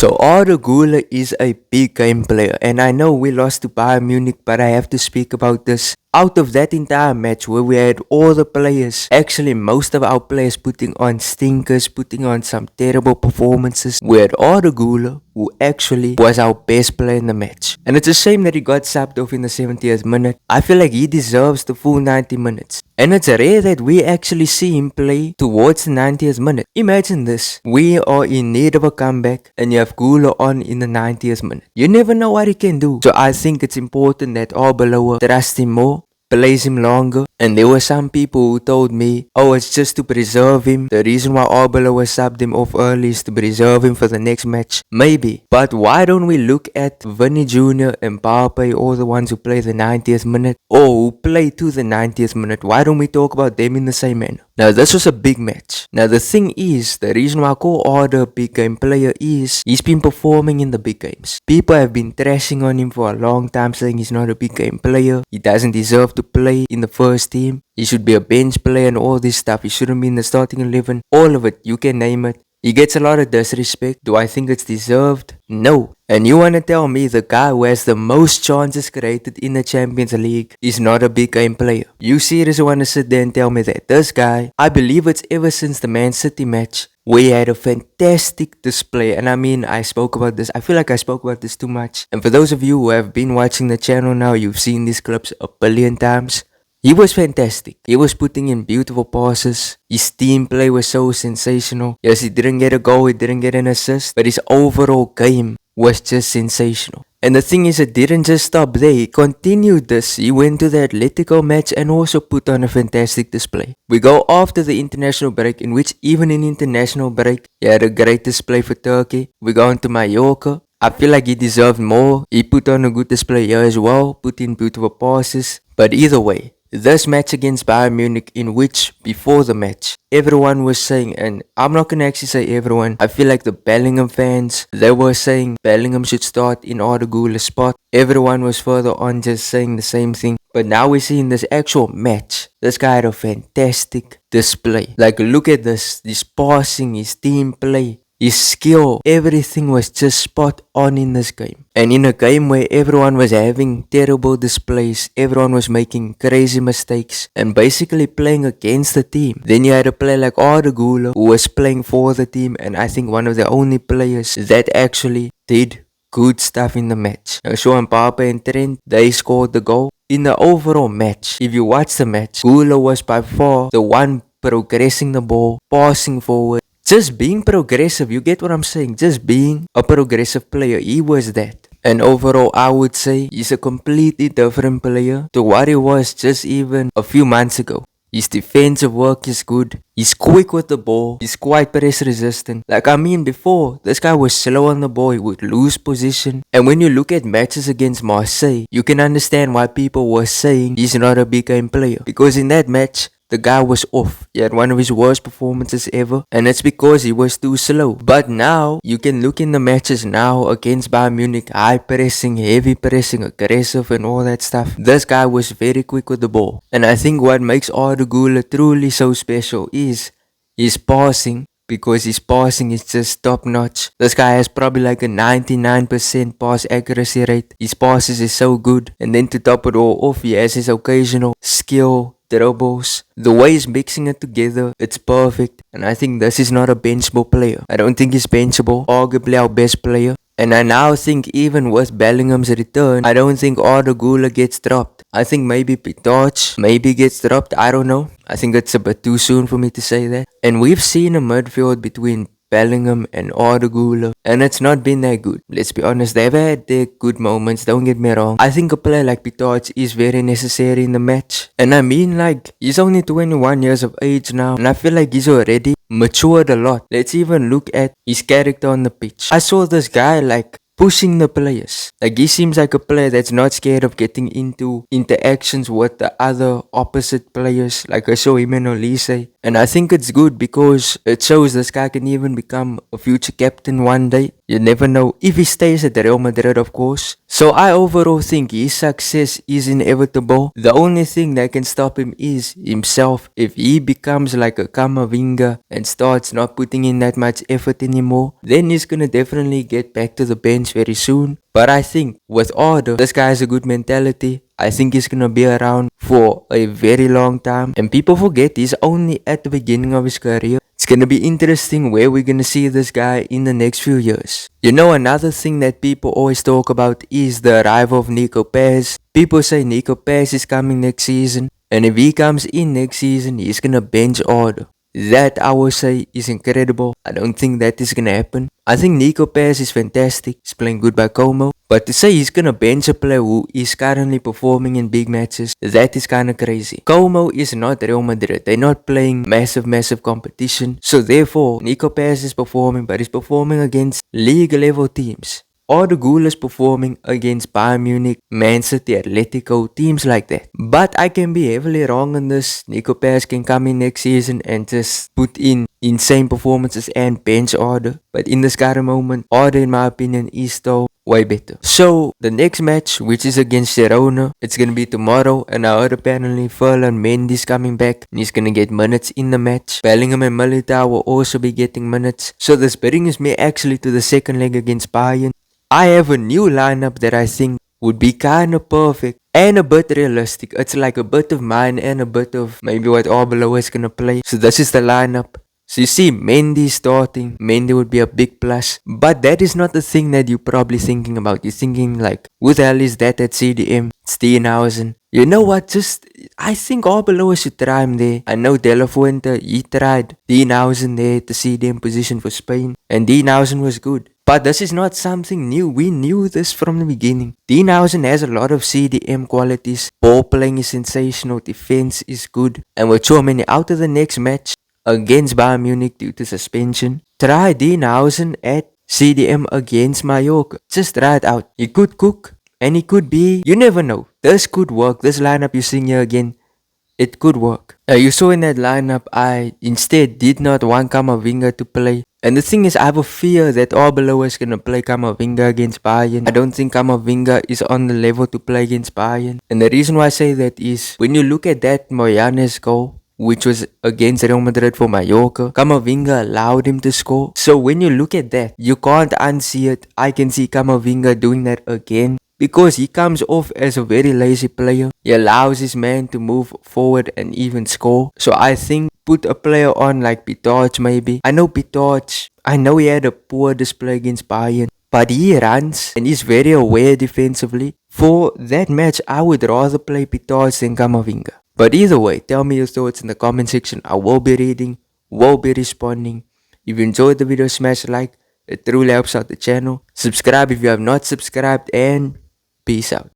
So Arda Guler is a big game player, and I know we lost to Bayern Munich, but I have to speak about this. Out of that entire match where we had all the players, actually most of our players putting on stinkers, putting on some terrible performances, we had Arda Guler, who actually was our best player in the match. And it's a shame that he got subbed off in the 70th minute. I feel like he deserves the full 90 minutes. And it's rare that we actually see him play towards the 90th minute. Imagine this. We are in need of a comeback and you have Güler on in the 90th minute. You never know what he can do. So I think it's important that Arbeloa trust him more, plays him longer. And there were some people who told me, oh, it's just to preserve him. The reason why Arbeloa subbed him off early is to preserve him for the next match. Maybe. But why don't we look at Vinny Jr. and Mbappe, all the ones who play the 90th minute, or who play to the 90th minute? Why don't we talk about them in the same manner? Now, this was a big match. Now, the thing is, the reason why I call Arda a big game player is he's been performing in the big games. People have been trashing on him for a long time, saying he's not a big game player. He doesn't deserve to play in the first team. He should be a bench player and all this stuff. He shouldn't be in the starting 11. All of it. You can name it. He gets a lot of disrespect. Do I think it's deserved? No. And you wanna tell me the guy who has the most chances created in the Champions League is not a big game player? You seriously wanna sit there and tell me that? This guy, I believe it's ever since the Man City match, where he had a fantastic display. And I mean, I spoke about this. I feel like I spoke about this too much. And for those of you who have been watching the channel now, you've seen these clips a billion times. He was fantastic. He was putting in beautiful passes. His team play was so sensational. Yes, he didn't get a goal, he didn't get an assist, but his overall game was just sensational. And the thing is, it didn't just stop there. He continued this. He went to the Atletico match and also put on a fantastic display. We go after the international break, in which even in international break, he had a great display for Turkey. We go on to Mallorca. I feel like he deserved more. He put on a good display here as well, put in beautiful passes. But either way, this match against Bayern Munich, in which before the match everyone was saying, and I'm not gonna actually say everyone, I feel like the Bellingham fans, they were saying Bellingham should start in Arda Guler's spot. Everyone was further on just saying the same thing. But now we're seeing this actual match. This guy had a fantastic display. Like, look at this passing, his team play, his skill, everything was just spot on in this game. And in a game where everyone was having terrible displays, everyone was making crazy mistakes and basically playing against the team, then you had a player like Arda Guler who was playing for the team, and I think one of the only players that actually did good stuff in the match. Now, sure, Mbappe and Trent, they scored the goal. In the overall match, if you watch the match, Güler was by far the one progressing the ball, passing forward, just being progressive. You get what I'm saying? Just being a progressive player. He was that. And overall, I would say he's a completely different player to what he was just even a few months ago. His defensive work is good. He's quick with the ball. He's quite press resistant. Like, I mean, before, this guy was slow on the ball. He would lose position. And when you look at matches against Marseille, you can understand why people were saying he's not a big game player. Because in that match, the guy was off. He had one of his worst performances ever, and it's because he was too slow. But now, you can look in the matches now against Bayern Munich, high pressing, heavy pressing, aggressive and all that stuff. This guy was very quick with the ball. And I think what makes Arda Guler truly so special is his passing, because his passing is just top notch. This guy has probably like a 99% pass accuracy rate. His passes is so good. And then to top it all off, he has his occasional skill, dribbles. The way he's mixing it together, it's perfect. And I think this is not a benchable player. I don't think he's benchable. Arguably our best player. And I now think even with Bellingham's return, I don't think Arda Guler gets dropped. I think maybe Pitach maybe gets dropped. I don't know. I think it's a bit too soon for me to say that. And we've seen a midfield between Bellingham and Arda Guler, and it's not been that good. Let's be honest, they've had their good moments, don't get me wrong. I think a player like Pitach is very necessary in the match. And I mean, like, he's only 21 years of age now, and I feel like he's already matured a lot. Let's even look at his character on the pitch. I saw this guy like pushing the players. Like, he seems like a player that's not scared of getting into interactions with the other opposite players. Like, I saw him and Olise, And I think it's good because it shows this guy can even become a future captain one day. You never know if he stays at Real Madrid, of course. So I overall think his success is inevitable. The only thing that can stop him is himself. If he becomes like a Camavinga and starts not putting in that much effort anymore, then he's gonna definitely get back to the bench very soon. But I think with Arda, this guy has a good mentality. I think he's gonna be around for a very long time. And people forget he's only at the beginning of his career. It's gonna be interesting where we're gonna see this guy in the next few years. You know, another thing that people always talk about is the arrival of Nico Paz. People say Nico Paz is coming next season. And if he comes in next season, he's gonna bench Arda. That I would say is incredible. I don't think that is gonna happen. I think Nico Paz is fantastic. He's playing good by Como. But to say he's gonna bench a player who is currently performing in big matches, that is kinda crazy. Como is not Real Madrid. They're not playing massive competition. So therefore, Nico Paz is performing, but he's performing against league level teams. Arda Guler is performing against Bayern Munich, Man City, Atletico, teams like that. But I can be heavily wrong on this. Nico Paz can come in next season and just put in insane performances and bench Arda. But in this current moment, Arda in my opinion is still way better. So the next match, which is against Girona, it's gonna be tomorrow, and I heard apparently Ferland Mendy's coming back and he's gonna get minutes in the match. Bellingham and Militao will also be getting minutes. So this brings me actually to the second leg against Bayern. I have a new lineup that I think would be kinda perfect and a bit realistic. It's like a bit of mine and a bit of maybe what Arbeloa is gonna play. So this is the lineup. So you see Mendy starting. Mendy would be a big plus. But that is not the thing that you're probably thinking about. You're thinking like, who the hell is that at CDM? Steenhausen. You know what? I think Arbeloa should try him there. I know De La Fuente, he tried Steenhausen there at the CDM position for Spain. And Steenhausen was good. But this is not something new. We knew this from the beginning. Steenhausen has a lot of CDM qualities. Ball playing is sensational. Defense is good. And with Chouameni out of the next match against Bayern Munich due to suspension, try Steenhausen at CDM against Mallorca. Just try it out. He could cook. And he could be... You never know. This could work. This lineup you're seeing here again, it could work. You saw in that lineup, I instead did not want Camavinga to play. And the thing is, I have a fear that Arbeloa is going to play Camavinga against Bayern. I don't think Camavinga is on the level to play against Bayern. And the reason why I say that is, when you look at that Moyanes goal, which was against Real Madrid for Mallorca, Camavinga allowed him to score. So when you look at that, you can't unsee it. I can see Camavinga doing that again. Because he comes off as a very lazy player. He allows his man to move forward and even score. So I think put a player on like Pitarch maybe. I know Pitarch, I know he had a poor display against Bayern, but he runs and he's very aware defensively. For that match, I would rather play Pitarch than Camavinga. But either way, tell me your thoughts in the comment section. I will be reading, will be responding. If you enjoyed the video, smash a like. It truly helps out the channel. Subscribe if you have not subscribed, and peace out.